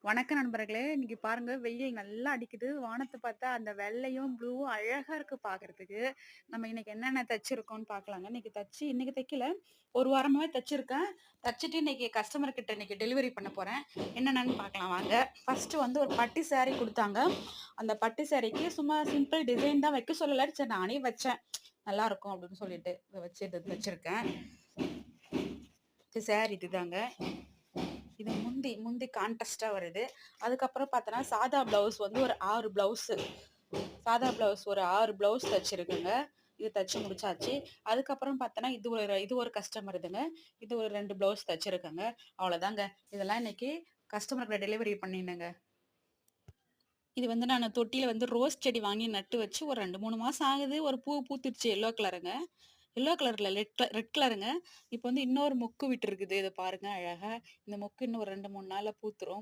வணக்கம் நண்பர்களே! இன்னைக்கு பாருங்க வெயில் நல்லா அடிக்குது. வானத்த பார்த்தா அந்த வெள்ளையும், ப்ளூவும் அழகா இருக்கு பார்க்கறதுக்கு. நம்ம இன்னைக்கு என்னென்ன தச்சிருக்கோம்னு பார்க்கலாங்க. இன்னைக்கு தைக்கல. 1 வாரமாவே தச்சிருக்கேன். தச்சுட்டு இன்னைக்கு கஸ்டமர் கிட்ட இன்னைக்கு டெலிவரி பண்ண போறேன். என்னென்னன்னு பார்க்கலாம் வாங்க. ஃபர்ஸ்ட்டு வந்து ஒரு பட்டு சாரி குடுத்தாங்க. அந்த பட்டு சாரிக்கு சும்மா சிம்பிள் டிசைன் தான் வைக்க சொல்லல. சரி நானே வச்சேன். நல்லாருக்கும் அப்படின்னு சொல்லிட்டு வச்சிருக்கேன். இது சாரி இதுதாங்க. இது முந்தி முந்தி கான்ட்ராஸ்ட்டா வருது. அதுக்கப்புறம் பார்த்தோன்னா, சாதா பிளவுஸ் ஒரு 6 பிளவுஸ் தச்சிருக்கேங்க. இது தச்சு முடிச்சாச்சு. அதுக்கப்புறம் பார்த்தோன்னா, இது ஒரு கஸ்டமர் இதுங்க. இது ஒரு 2 பிளவுஸ் தச்சிருக்கேங்க. அவ்வளோதாங்க. இதெல்லாம் இன்னைக்கு கஸ்டமருக்கு டெலிவரி பண்ணினேங்க. இது வந்து நானு தொட்டியில வந்து ரோஸ் செடி வாங்கி நட்டு வச்சு ஒரு 2, 3 மாசம் ஆகுது. ஒரு பூ பூத்துருச்சு எல்லோ கலருங்க. எல்லோ கலர்ல ரெட் கலருங்க. இப்ப வந்து இன்னொரு மொக்கு விட்டுருக்குது. இத பாருங்க அழகா. இந்த மொக்கு இன்னும் ஒரு 2, 3 நாள்ல பூத்துரும்.